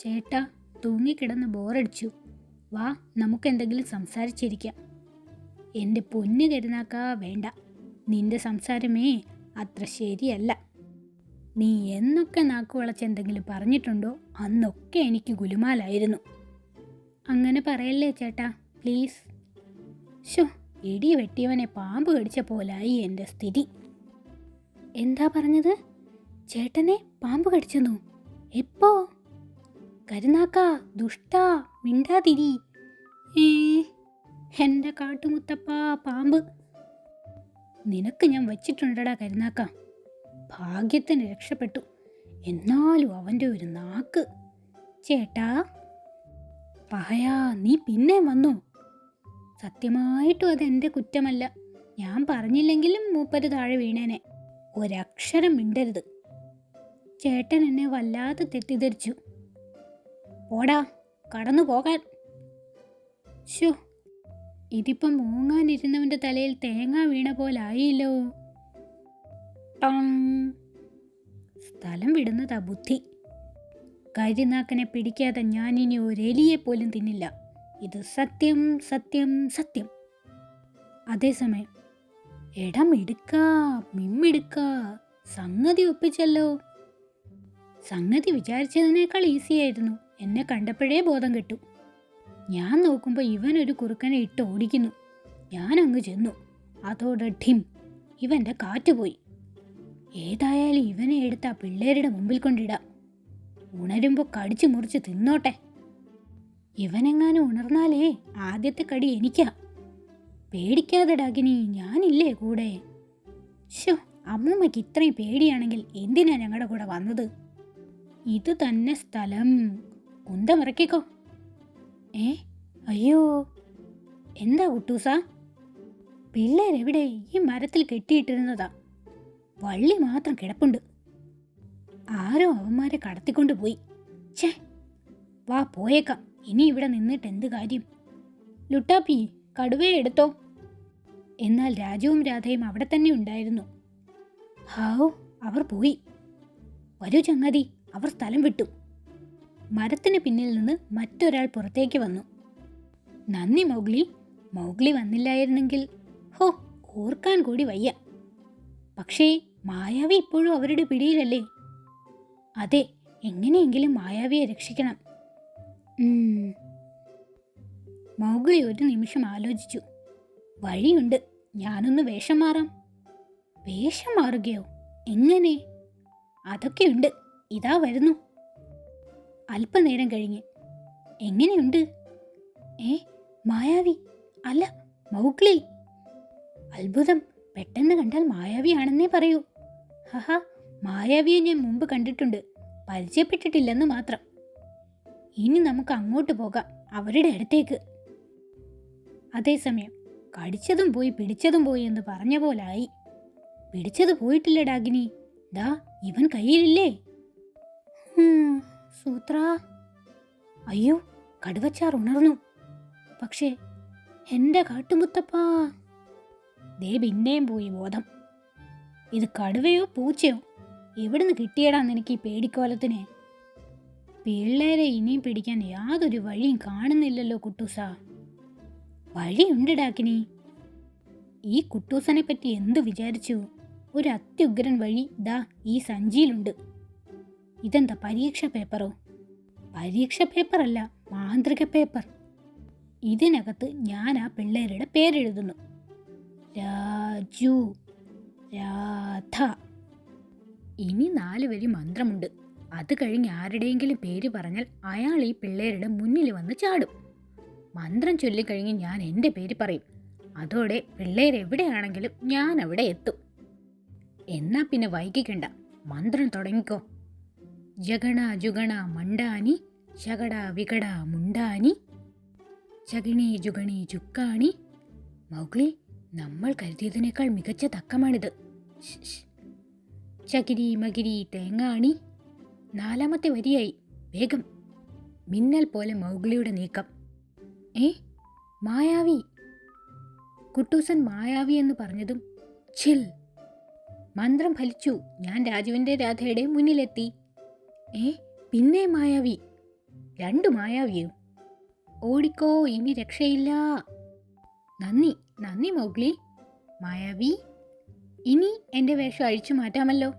ചേട്ടാ, തൂങ്ങിക്കിടന്ന് ബോറടിച്ചു. വാ, നമുക്കെന്തെങ്കിലും സംസാരിച്ചിരിക്കാം. എൻ്റെ പൊന്നു കരുനാക്കാ, വേണ്ട. നിന്റെ സംസാരമേ അത്ര ശരിയല്ല. നീ എന്നൊക്കെ നാക്കു വളച്ചെന്തെങ്കിലും പറഞ്ഞിട്ടുണ്ടോ അന്നൊക്കെ എനിക്ക് ഗുലുമാലായിരുന്നു. അങ്ങനെ പറയല്ലേ ചേട്ടാ, പ്ലീസ്. ഷോ, ഇടി വെട്ടിയവനെ പാമ്പ് കടിച്ച പോലായി എൻ്റെ സ്ഥിതി. എന്താ പറഞ്ഞത്? ചേട്ടനെ പാമ്പ് കടിച്ചെന്നോ? എപ്പോ? കരുനാക്കാ, ദുഷ്ടാ, മിണ്ടാതിരി. എൻ്റെ കാട്ടുമുത്തപ്പാ, പാമ്പ്. നിനക്ക് ഞാൻ വച്ചിട്ടുണ്ടടാ കരുനാക്ക. ഭാഗ്യത്തിന് രക്ഷപ്പെട്ടു. എന്നാലും അവൻ്റെ ഒരു നാക്ക്. ചേട്ടാ. പഹയാ, നീ പിന്നെ വന്നോ? സത്യമായിട്ടും അതെൻ്റെ കുറ്റമല്ല. ഞാൻ പറഞ്ഞില്ലെങ്കിലും മൂപ്പര് താഴെ വീണേനെ. ഒരക്ഷരം മിണ്ടരുത്. ചേട്ടൻ എന്നെ വല്ലാതെ തെറ്റിദ്ധരിച്ചു. പോടാ, കടന്നു പോകാൻ. ഷോ, ഇതിപ്പം മൂങ്ങാനിരുന്നവൻ്റെ തലയിൽ തേങ്ങ വീണ പോലായില്ലോ. സ്ഥലം വിടുന്നതാ ബുദ്ധി. കരിനാക്കനെ പിടിക്കാതെ ഞാനിനി ഒരെലിയെ പോലും തിന്നില്ല. ഇത് സത്യം, സത്യം, സത്യം. അതേസമയം മിടുക്കാ, മിമ്മിടുക്കാ, സംഗതി ഒപ്പിച്ചല്ലോ. സംഗതി വിചാരിച്ചതിനേക്കാൾ ഈസിയായിരുന്നു. എന്നെ കണ്ടപ്പോഴേ ബോധം കെട്ടു. ഞാൻ നോക്കുമ്പോൾ ഇവനൊരു കുറുക്കനെ ഇട്ട് ഓടിക്കുന്നു. ഞാനങ്ങ് ചെന്നു. അതോടെ ഠിം, ഇവൻ്റെ കാറ്റ് പോയി. ഏതായാലും ഇവനെ എടുത്ത് ആ പിള്ളേരുടെ മുമ്പിൽ കൊണ്ടിടാം. ഉണരുമ്പോൾ കടിച്ചു മുറിച്ച് തിന്നോട്ടെ. ഇവനെങ്ങാനും ഉണർന്നാലേ ആദ്യത്തെ കടി എനിക്കാ. പേടിക്കാതെ ഡാകിനി, ഞാനില്ലേ കൂടെ. ഷോ, അമ്മൂമ്മയ്ക്ക് ഇത്രയും പേടിയാണെങ്കിൽ എന്തിനാ ഞങ്ങളുടെ കൂടെ വന്നത്? ഇത് തന്നെ സ്ഥലം. കുന്തമിറക്കിക്കോ. അയ്യോ, എന്താ കുട്ടൂസാ? പിള്ളേരെവിടെ? ഈ മരത്തിൽ കെട്ടിയിട്ടിരുന്നതാ. വള്ളി മാത്രം കിടപ്പുണ്ട്. ആരോ അവന്മാരെ കടത്തിക്കൊണ്ട് പോയി. ഛേ, വാ പോയേക്കാം. ഇനി ഇവിടെ നിന്നിട്ട് എന്ത് കാര്യം? ലുട്ടാപ്പി, കടുവയെ എടുത്തോ. എന്നാൽ രാജുവും രാധയും അവിടെ തന്നെ ഉണ്ടായിരുന്നു. ഹാവൂ, അവർ പോയി. വരൂ ചങ്ങാതി, അവർ സ്ഥലം വിട്ടു. മരത്തിന് പിന്നിൽ നിന്ന് മറ്റൊരാൾ പുറത്തേക്ക് വന്നു. നന്ദി മൗഗ്ലി. മൗഗ്ലി വന്നില്ലായിരുന്നെങ്കിൽ ഓർക്കാൻ കൂടി വയ്യ. പക്ഷേ മായാവി ഇപ്പോഴും അവരുടെ പിടിയിലല്ലേ? അതെ, എങ്ങനെയെങ്കിലും മായാവിയെ രക്ഷിക്കണം. മൗഗ്ലി ഒരു നിമിഷം ആലോചിച്ചു. വഴിയുണ്ട്, ഞാനൊന്ന് വേഷം മാറാം. വേഷം മാറുകയോ? എങ്ങനെ? അതൊക്കെയുണ്ട്, ഇതാ വരുന്നു. അല്പനേരം കഴിഞ്ഞ്. എങ്ങനെയുണ്ട്? മായാവി അല്ല, മൗഗ്ലി. അത്ഭുതം, പെട്ടെന്ന് കണ്ടാൽ മായാവിയാണെന്നേ പറയൂ. ഹഹ, മായാവിയെ ഞാൻ മുമ്പ് കണ്ടിട്ടുണ്ട്, പരിചയപ്പെട്ടിട്ടില്ലെന്ന് മാത്രം. ഇനി നമുക്ക് അങ്ങോട്ട് പോകാം, അവരുടെ അടുത്തേക്ക്. അതേസമയം കടിച്ചതും പോയി പിടിച്ചതും പോയി എന്ന് പറഞ്ഞ പോലായി. പിടിച്ചത് പോയിട്ടില്ല ഡാഗിനി. ദാ ഇവൻ കയ്യിലില്ലേ? സൂത്ര. അയ്യോ, കടുവച്ചാർ ഉണർന്നു. പക്ഷേ എൻ്റെ കാട്ടുമുത്തപ്പാ, ദേ പിന്നെയും പോയി ബോധം. ഇത് കടുവയോ പൂച്ചയോ? എവിടുന്ന് കിട്ടിയടാ നിനക്ക് ഈ പേടിക്കോലത്തിന്? പിള്ളേരെ ഇനിയും പിടിക്കാൻ യാതൊരു വഴിയും കാണുന്നില്ലല്ലോ കുട്ടൂസ. വഴിയുണ്ട് ഡാക്കിനി. ഈ കുട്ടൂസനെ പറ്റി എന്തു വിചാരിച്ചു? ഒരു അത്യുഗ്രൻ വഴി ദാ ഈ സഞ്ചിയിലുണ്ട്. ഇതെന്താ, പരീക്ഷ പേപ്പറോ? പരീക്ഷ പേപ്പറല്ല, മാന്ത്രിക പേപ്പർ. ഇതിനകത്ത് ഞാൻ ആ പിള്ളേരുടെ പേരെഴുതുന്നു. രാജു, രാധ. ഇനി 4 വരി മന്ത്രമുണ്ട്. അത് കഴിഞ്ഞ് ആരുടെയെങ്കിലും പേര് പറഞ്ഞാൽ അയാൾ ഈ പിള്ളേരുടെ മുന്നിൽ വന്ന് ചാടും. മന്ത്രം ചൊല്ലിക്കഴിഞ്ഞ് ഞാൻ എൻ്റെ പേര് പറയും. അതോടെ പിള്ളേരെവിടെയാണെങ്കിലും ഞാൻ അവിടെ എത്തും. എന്നാ പിന്നെ വൈകിക്കണ്ട, മന്ത്രം തുടങ്ങിക്കോ. ജഗണ ജുഗണ മണ്ടാനി, ശകട വികട മുണ്ടാനി, ചകിണി ജുഗണി ചുക്കാണി. മൗഗ്ലി, നമ്മൾ കരുതിയതിനേക്കാൾ മികച്ച തക്കമാണിത്. ചകിരി മകിരി തേങ്ങാണി. 4ാമത്തെ വരിയായി. വേഗം. മിന്നൽ പോലെ മൗഗ്ലിയുടെ നീക്കം. മായാവി. കുട്ടൂസൻ മായാവി എന്ന് പറഞ്ഞതും ചിൽ. മന്ത്രം ഫലിച്ചു. ഞാൻ രാജുവിൻ്റെ രാധയുടെ മുന്നിലെത്തി. പിന്നെ മായാവി. 2 മായാവിയും. ഓടിക്കോ, ഇനി രക്ഷയില്ല. നന്ദി നന്ദി മൗഗ്ലി. മായാവി, ഇനി എൻ്റെ വേഷം അഴിച്ചു മാറ്റാമല്ലോ.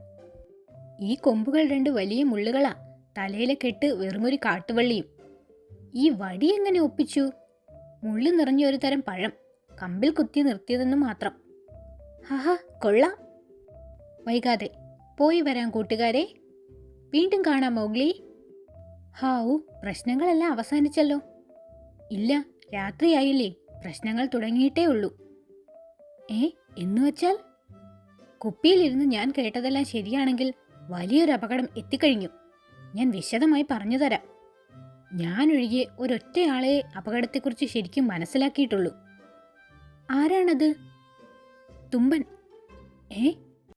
ഈ കൊമ്പുകൾ 2 വലിയ മുള്ളുകളാ, തലയിലെ കെട്ട് വെറുമൊരു കാട്ടുവള്ളിയും. ഈ വടി എങ്ങനെ ഒപ്പിച്ചു? മുള്ളു നിറഞ്ഞ ഒരു തരം പഴം, കമ്പിൽ കുത്തി നിർത്തിയതെന്ന് മാത്രം. ഹഹ, കൊള്ളാം. വൈകാതെ പോയി വരാം കൂട്ടുകാരെ. വീണ്ടും കാണാം മൗഗ്ലി. ഹാവു, പ്രശ്നങ്ങളെല്ലാം അവസാനിച്ചല്ലോ. ഇല്ല, രാത്രിയായില്ലേ, പ്രശ്നങ്ങൾ തുടങ്ങിയിട്ടേ ഉള്ളൂ. എന്നുവച്ചാൽ? കുപ്പിയിലിരുന്ന് ഞാൻ കേട്ടതെല്ലാം ശരിയാണെങ്കിൽ വലിയൊരു അപകടം എത്തിക്കഴിഞ്ഞു. ഞാൻ വിശദമായി പറഞ്ഞു തരാം. ഞാനൊഴികെ ഒരൊറ്റയാളെ അപകടത്തെക്കുറിച്ച് ശരിക്കും മനസ്സിലാക്കിയിട്ടുള്ളൂ. ആരാണത്? തുമ്പൻ.